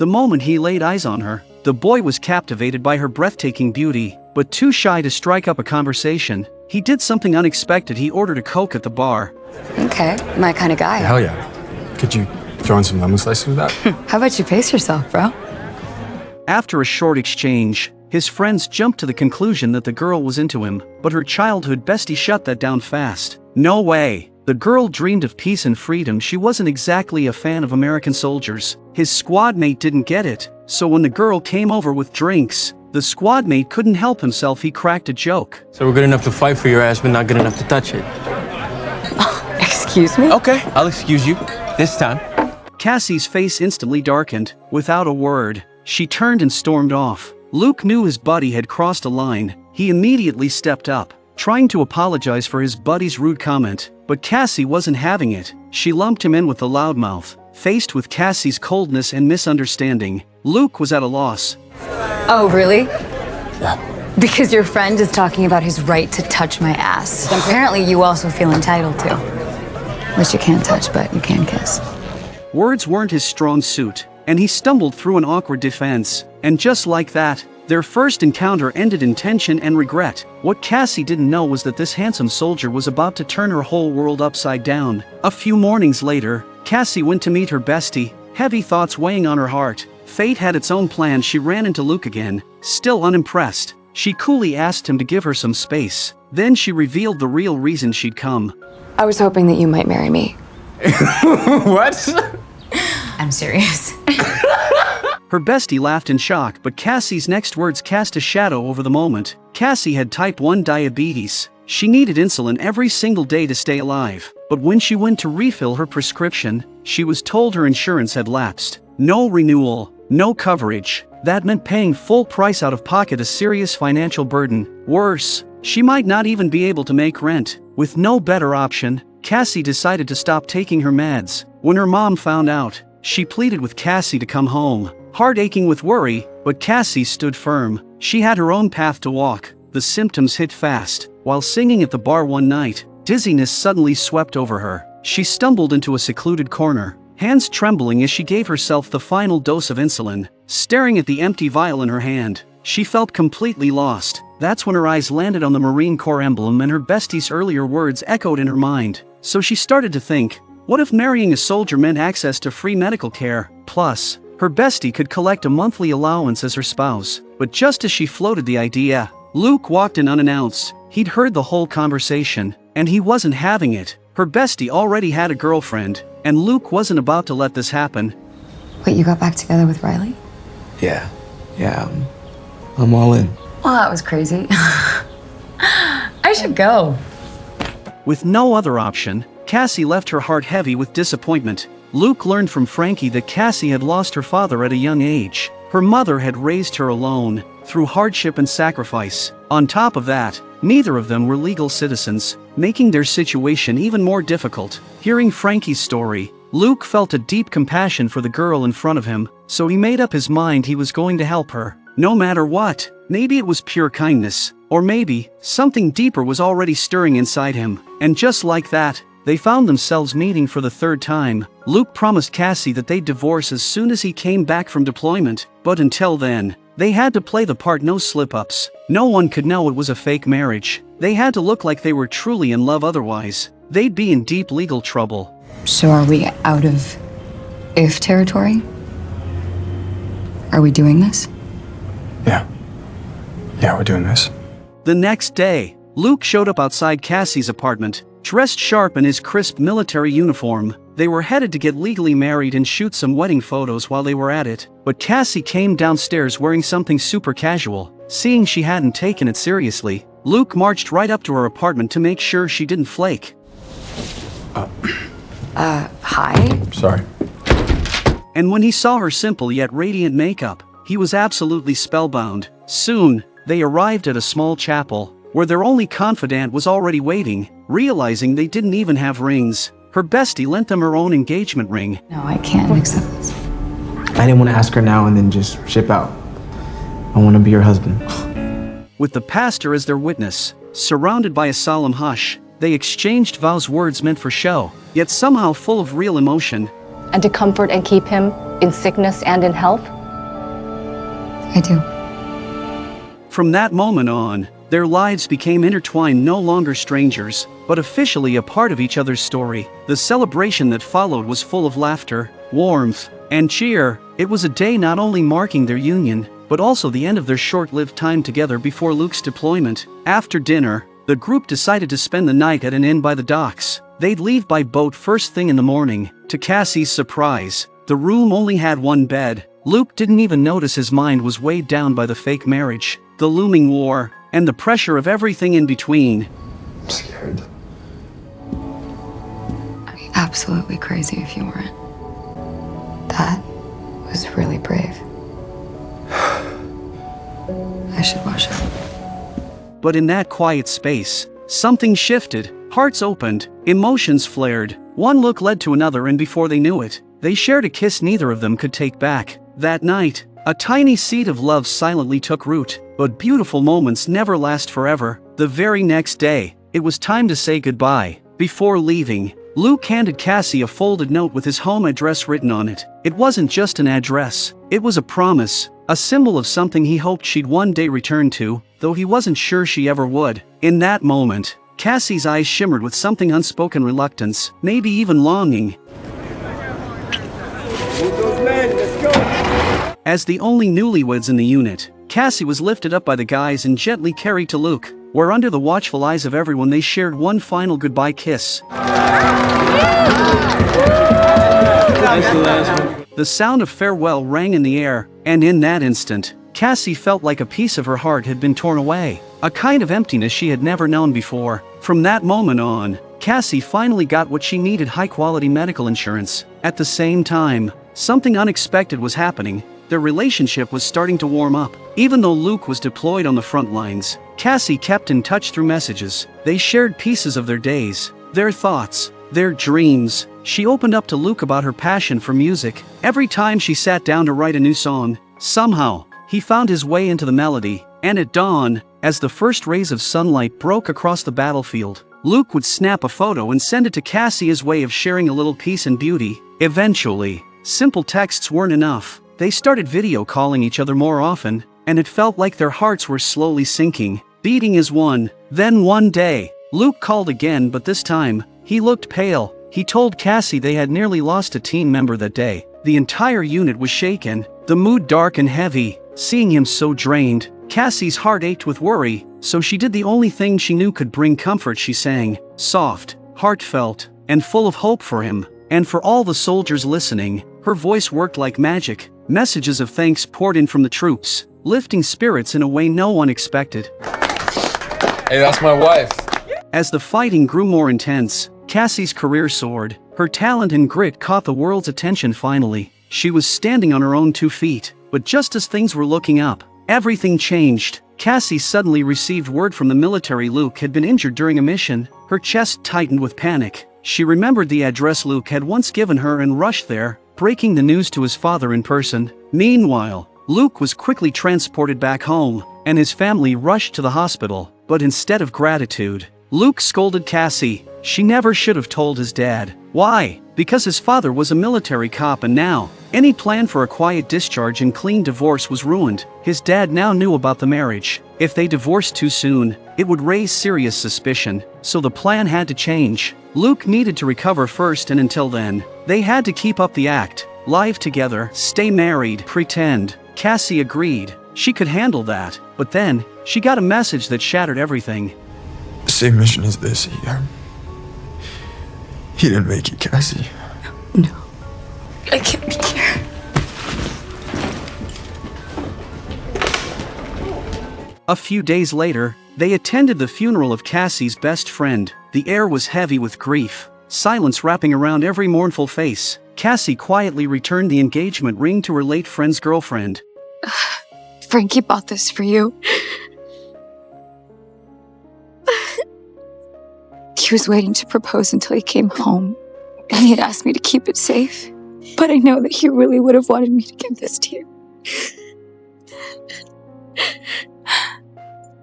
The moment he laid eyes on her, the boy was captivated by her breathtaking beauty, but too shy to strike up a conversation. He did something unexpected. He ordered a Coke at the bar. Okay, my kind of guy. Hell yeah. Could you throw in some lemon slices with that? How about you pace yourself, bro? After a short exchange, his friends jumped to the conclusion that the girl was into him, but her childhood bestie shut that down fast. No way. The girl dreamed of peace and freedom. She wasn't exactly a fan of American soldiers. His squad mate didn't get it, so when the girl came over with drinks, the squad mate couldn't help himself. He cracked a joke. So we're good enough to fight for your ass, but not good enough to touch it. Excuse me? Okay, I'll excuse you. This time. Cassie's face instantly darkened. Without a word, she turned and stormed off. Luke knew his buddy had crossed a line. He immediately stepped up, trying to apologize for his buddy's rude comment, but Cassie wasn't having it. She lumped him in with the loudmouth. Faced with Cassie's coldness and misunderstanding, Luke was at a loss. Oh, really? Yeah. Because your friend is talking about his right to touch my ass. Apparently you also feel entitled to. Which you can't touch, but you can kiss. Words weren't his strong suit, and he stumbled through an awkward defense. And just like that, their first encounter ended in tension and regret. What Cassie didn't know was that this handsome soldier was about to turn her whole world upside down. A few mornings later, Cassie went to meet her bestie, heavy thoughts weighing on her heart. Fate had its own plan. She ran into Luke again, still unimpressed. She coolly asked him to give her some space. Then she revealed the real reason she'd come. I was hoping that you might marry me. What? I'm serious. Her bestie laughed in shock, but Cassie's next words cast a shadow over the moment. Cassie had type 1 diabetes. She needed insulin every single day to stay alive. But when she went to refill her prescription, she was told her insurance had lapsed. No renewal, no coverage. That meant paying full price out of pocket, a serious financial burden. Worse, she might not even be able to make rent. With no better option, Cassie decided to stop taking her meds. When her mom found out, she pleaded with Cassie to come home. Heart aching with worry, but Cassie stood firm. She had her own path to walk. The symptoms hit fast. While singing at the bar one night, dizziness suddenly swept over her. She stumbled into a secluded corner, hands trembling as she gave herself the final dose of insulin. Staring at the empty vial in her hand, she felt completely lost. That's when her eyes landed on the Marine Corps emblem, and her bestie's earlier words echoed in her mind. So she started to think, what if marrying a soldier meant access to free medical care? Plus, her bestie could collect a monthly allowance as her spouse. But just as she floated the idea, Luke walked in unannounced. He'd heard the whole conversation, and he wasn't having it. Her bestie already had a girlfriend, and Luke wasn't about to let this happen. Wait, you got back together with Riley? Yeah. I'm all in. Well, that was crazy. I should go. With no other option, Cassie left her heart heavy with disappointment. Luke learned from Frankie that Cassie had lost her father at a young age. Her mother had raised her alone, through hardship and sacrifice. On top of that, neither of them were legal citizens, making their situation even more difficult. Hearing Frankie's story, Luke felt a deep compassion for the girl in front of him, so he made up his mind he was going to help her. No matter what, maybe it was pure kindness, or maybe something deeper was already stirring inside him. And just like that, they found themselves meeting for the third time. Luke promised Cassie that they'd divorce as soon as he came back from deployment, but until then, they had to play the part, no slip-ups. No one could know it was a fake marriage. They had to look like they were truly in love, otherwise, they'd be in deep legal trouble. So are we out of if territory? Are we doing this? Yeah, we're doing this. The next day, Luke showed up outside Cassie's apartment, dressed sharp in his crisp military uniform. They were headed to get legally married and shoot some wedding photos while they were at it. But Cassie came downstairs wearing something super casual. Seeing she hadn't taken it seriously, Luke marched right up to her apartment to make sure she didn't flake. Hi? Sorry. And when he saw her simple yet radiant makeup, he was absolutely spellbound. Soon, they arrived at a small chapel, where their only confidant was already waiting. Realizing they didn't even have rings, her bestie lent them her own engagement ring. No, I can't accept this. I didn't want to ask her now and then just ship out. I want to be your husband. With the pastor as their witness, surrounded by a solemn hush, they exchanged vows, words meant for show, yet somehow full of real emotion. And to comfort and keep him, in sickness and in health? I do. From that moment on, their lives became intertwined, no longer strangers, but officially a part of each other's story. The celebration that followed was full of laughter, warmth, and cheer. It was a day not only marking their union, but also the end of their short-lived time together before Luke's deployment. After dinner, the group decided to spend the night at an inn by the docks. They'd leave by boat first thing in the morning. To Cassie's surprise, the room only had one bed. Luke didn't even notice his mind was weighed down by the fake marriage, the looming war, and the pressure of everything in between. I'm scared. I'd be absolutely crazy if you weren't. That was really brave. I should wash up. But in that quiet space, something shifted. Hearts opened, emotions flared. One look led to another, and before they knew it, they shared a kiss neither of them could take back. That night, a tiny seed of love silently took root, but beautiful moments never last forever. The very next day, it was time to say goodbye. Before leaving, Luke handed Cassie a folded note with his home address written on it. It wasn't just an address, it was a promise, a symbol of something he hoped she'd one day return to, though he wasn't sure she ever would. In that moment, Cassie's eyes shimmered with something unspoken reluctance, maybe even longing. As the only newlyweds in the unit, Cassie was lifted up by the guys and gently carried to Luke, where under the watchful eyes of everyone they shared one final goodbye kiss. The sound of farewell rang in the air, and in that instant, Cassie felt like a piece of her heart had been torn away, a kind of emptiness she had never known before. From that moment on, Cassie finally got what she needed: high-quality medical insurance. At the same time, something unexpected was happening. Their relationship was starting to warm up. Even though Luke was deployed on the front lines, Cassie kept in touch through messages. They shared pieces of their days, their thoughts, their dreams. She opened up to Luke about her passion for music. Every time she sat down to write a new song, somehow, he found his way into the melody. And at dawn, as the first rays of sunlight broke across the battlefield, Luke would snap a photo and send it to Cassie, his way of sharing a little peace and beauty. Eventually, simple texts weren't enough. They started video calling each other more often, and it felt like their hearts were slowly sinking, beating as one. Then one day, Luke called again, but this time, he looked pale. He told Cassie they had nearly lost a team member that day. The entire unit was shaken, the mood dark and heavy. Seeing him so drained, Cassie's heart ached with worry, so she did the only thing she knew could bring comfort. She sang, soft, heartfelt, and full of hope for him, and for all the soldiers listening. Her voice worked like magic. Messages of thanks poured in from the troops, lifting spirits in a way no one expected. Hey, that's my wife. As the fighting grew more intense, Cassie's career soared. Her talent and grit caught the world's attention finally. She was standing on her own 2 feet, but just as things were looking up, everything changed. Cassie suddenly received word from the military Luke had been injured during a mission. Her chest tightened with panic. She remembered the address Luke had once given her and rushed there, breaking the news to his father in person. Meanwhile, Luke was quickly transported back home, and his family rushed to the hospital. But instead of gratitude, Luke scolded Cassie. She never should have told his dad. Why? Because his father was a military cop, and now, any plan for a quiet discharge and clean divorce was ruined. His dad now knew about the marriage. If they divorced too soon, it would raise serious suspicion, so the plan had to change. Luke needed to recover first, and until then, they had to keep up the act. Live together, stay married, pretend. Cassie agreed. She could handle that. But then, she got a message that shattered everything. Same mission as this. He didn't make it, Cassie. No. I can't be here. A few days later, they attended the funeral of Cassie's best friend. The air was heavy with grief, silence wrapping around every mournful face. Cassie quietly returned the engagement ring to her late friend's girlfriend. Frankie bought this for you. He was waiting to propose until he came home, and he had asked me to keep it safe. But I know that he really would have wanted me to give this to you.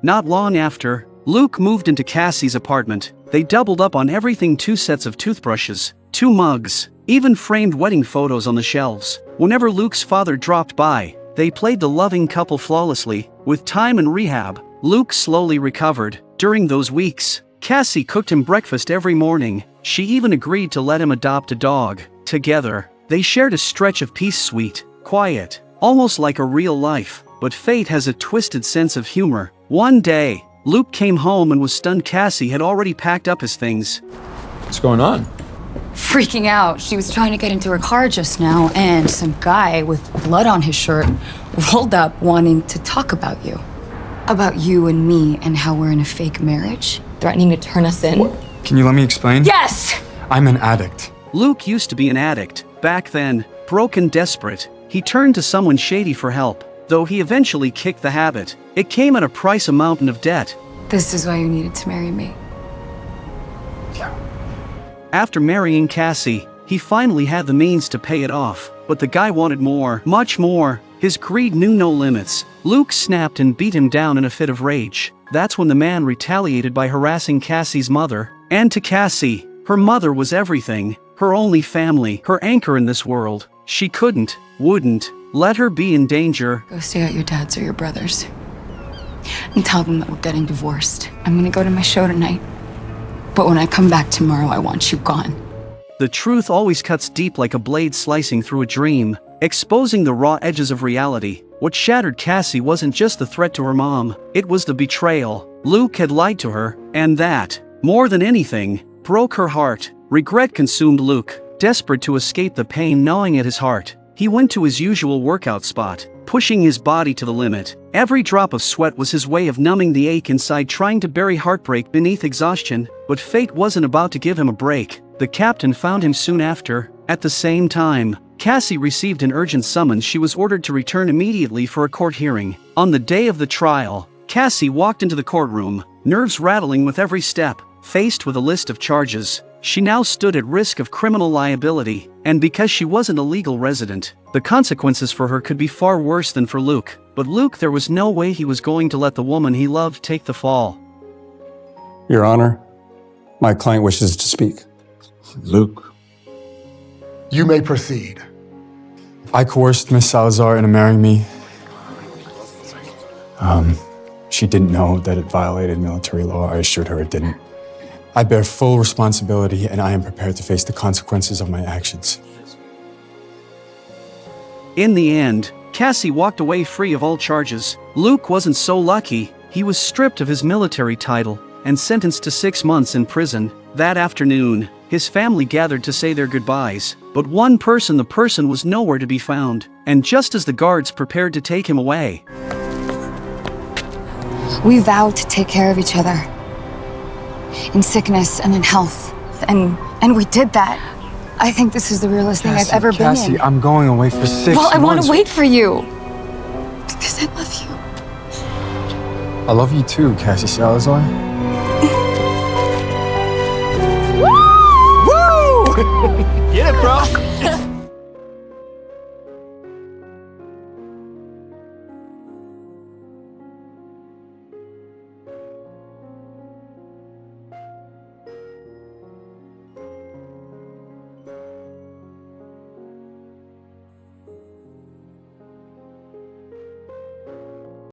Not long after, Luke moved into Cassie's apartment. They doubled up on everything: 2 sets of toothbrushes, 2 mugs, even framed wedding photos on the shelves. Whenever Luke's father dropped by, they played the loving couple flawlessly. With time and rehab, Luke slowly recovered. During those weeks, Cassie cooked him breakfast every morning. She even agreed to let him adopt a dog. Together, they shared a stretch of peace, sweet, quiet, almost like a real life. But fate has a twisted sense of humor. One day, Luke came home and was stunned. Cassie had already packed up his things. What's going on? Freaking out. She was trying to get into her car just now, and some guy with blood on his shirt rolled up wanting to talk about you. About you and me and how we're in a fake marriage. Threatening to turn us in. Can you let me explain? Yes! I'm an addict. Luke used to be an addict. Back then, broken, desperate, he turned to someone shady for help. Though he eventually kicked the habit, it came at a price, a mountain of debt. This is why you needed to marry me. After marrying Cassie, he finally had the means to pay it off. But the guy wanted more, much more. His greed knew no limits. Luke snapped and beat him down in a fit of rage. That's when the man retaliated by harassing Cassie's mother. And to Cassie, her mother was everything, her only family, her anchor in this world. She wouldn't let her be in danger. Go stay at your dad's or your brother's. And tell them that we're getting divorced. I'm gonna go to my show tonight. But when I come back tomorrow, I want you gone. The truth always cuts deep like a blade slicing through a dream, exposing the raw edges of reality. What shattered Cassie wasn't just the threat to her mom, it was the betrayal. Luke had lied to her, and that, more than anything, broke her heart. Regret consumed Luke, desperate to escape the pain gnawing at his heart. He went to his usual workout spot, pushing his body to the limit. Every drop of sweat was his way of numbing the ache inside, trying to bury heartbreak beneath exhaustion. But fate wasn't about to give him a break. The captain found him soon after. At the same time, Cassie received an urgent summons. She was ordered to return immediately for a court hearing. On the day of the trial, Cassie walked into the courtroom, nerves rattling with every step. Faced with a list of charges, she now stood at risk of criminal liability, and because she wasn't a legal resident, the consequences for her could be far worse than for Luke. But Luke, there was no way he was going to let the woman he loved take the fall. Your Honor, my client wishes to speak. Luke. You may proceed. I coerced Miss Salazar into marrying me. She didn't know that it violated military law. I assured her it didn't. I bear full responsibility, and I am prepared to face the consequences of my actions. In the end, Cassie walked away free of all charges. Luke wasn't so lucky. He was stripped of his military title and sentenced to 6 months in prison. That afternoon, his family gathered to say their goodbyes. But the person was nowhere to be found. And just as the guards prepared to take him away, We vowed to take care of each other. In sickness and in health. And we did that. I think this is the realest thing I've ever been in. Cassie, I'm going away for 6 months. Well, I want to wait for you. Because I love you. I love you too, Cassie Salazar. Get it, bro.